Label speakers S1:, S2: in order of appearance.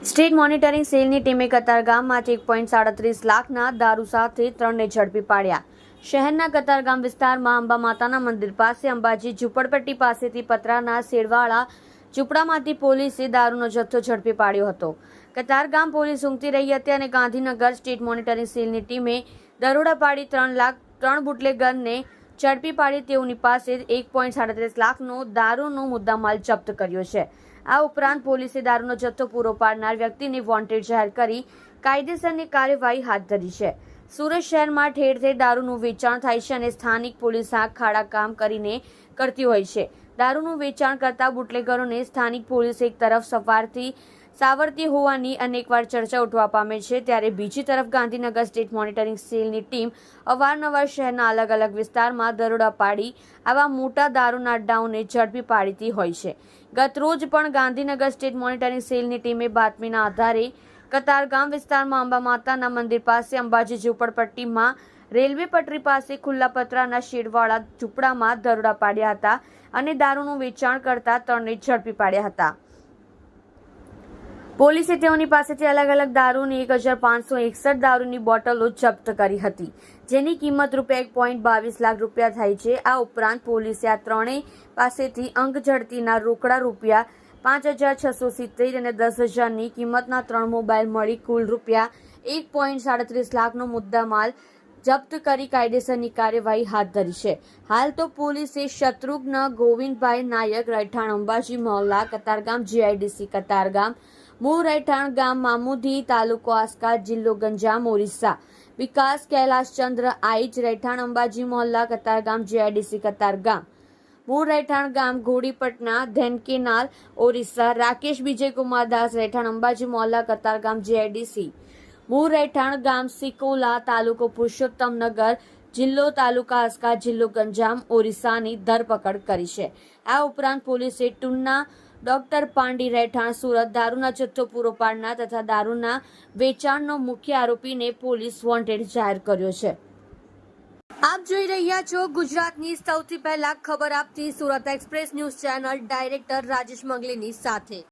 S1: State monitoring સેલની ટીમે કતારગામમાંથી 1.37 લાખના દારૂ સાથે 3ને ઝડપી પાડ્યા. શહેરના કતારગામ વિસ્તારમાં અંબા માતાના મંદિર પાસે અંબાજી ઝૂંપડપટ્ટી પાસેથી પતરાના શેડવાળા ઝૂંપડામાંથી પોલીસે દારૂનો જથ્થો ઝડપી પાડ્યો હતો. કતારગામ પોલીસ ઊંઘતી રહી હતી અને ગાંધીનગર સ્ટેટ મોનિટરિંગ સેલની ટીમે દરોડા પાડી 3 બુટલેગરને ઝડપી પાડી તેઓની પાસે 1.37 લાખનો દારૂનો મુદ્દામાલ જપ્ત કર્યો છે. આ ઉપરાંત પોલીસે દારૂનો જથ્થો પૂરો પાડનાર વ્યક્તિને વોન્ટેડ જાહેર કરી કાયદેસરની કાર્યવાહી હાથ ધરી છે. સુરત શહેરમાં ઠેર ઠેર દારૂનું વેચાણ થાય છે અને સ્થાનિક પોલીસ આ ખાડા કામ કરીને કરતી હોય છે. દારૂનું વેચાણ કરતા બુટલેગરોને સ્થાનિક પોલીસ એક તરફ સાવરતી હોવાની અનેકવાર ચર્ચા ઉઠવા પામે છે, ત્યારે બીજી તરફ ગાંધીનગર સ્ટેટ મોનિટરિંગ સેલની ટીમ અવારનવાર શહેરના અલગ અલગ વિસ્તારમાં દરોડા પાડી આવા મોટા દારૂના અડ્ડાઓને ઝડપી પાડતી હોય છે. ગત રોજ પણ ગાંધીનગર સ્ટેટ મોનિટરિંગ સેલની ટીમે બાતમીના આધારે કતારગામ વિસ્તારમાં અંબા માતાના મંદિર પાસે અંબાજી ઝૂંપડપટ્ટીમાં રેલવે પટરી પાસે ખુલ્લા પતરાના શેડવાળા ઝૂંપડામાં દરોડા પાડ્યા હતા અને દારૂનું વેચાણ કરતા 3ને ઝડપી પાડ્યા હતા. પોલીસે તેઓની પાસેથી અલગ અલગ દારૂની 1561 દારૂની બોટલો જપ્ત કરી હતી, જેની કિંમત ₹1.22 લાખ થાય છે. આ ઉપરાંત પોલીસે આ ત્રણેય પાસેથી અંગ ઝડતીના રોકડા ₹5,670 અને 10,000ની કિંમતના 3 મોબાઈલ મળી કુલ ₹1.37 લાખનો મુદ્દામાલ જપ્ત કરી કાયદેસરની કાર્યવાહી હાથ ધરી છે. હાલ તો પોલીસે શત્રુઘ્ન ગોવિંદભાઈ નાયક, રહેઠાણ અંબાજી મહોલ્લા, કતારગામ, GIDC કતારગામ, મૂળ રહેઠાણ ગામ મામુદી, તાલુકો આસ્કા, જિલ્લો ગંજામ, ઓરિસ્સા, વિકાસ કૈલાશચંદ્ર આઈચ, રહેઠાણ અંબાજી મહોલ્લા, કતારગામ, GIDC કતારગામ, મૂળ રહેઠાણ ગામ ઘોડીપટના, ધેનકેનાલ, ઓરિસ્સા, રાકેશ વિજયકુમાર દાસ, રહેઠાણ અંબાજી મહોલ્લા, કતારગામ, GIDC, મૂળ રહેઠાણ ગામ સિકોલા, તાલુકો પુરુષોત્તમનગર, જિલ્લો તાલુકા આસ્કા, જિલ્લો ગંજામ, ઓરિસ્સાની ધરપકડ કરી છે. આ ઉપરાંત પોલીસે ટુન્ના ડોક્ટર પાંડી, રહેઠાણ સુરત, દારૂના જથ્થો પૂરો પાડનાર તથા દારૂના વેચાણનો મુખ્ય આરોપીને પોલીસ વોન્ટેડ જાહેર કર્યો છે. આપ જોઈ રહ્યા છો ગુજરાતની સૌથી પહેલા ખબર આપતી Surat express news channel director Rajesh મંગલીની સાથે.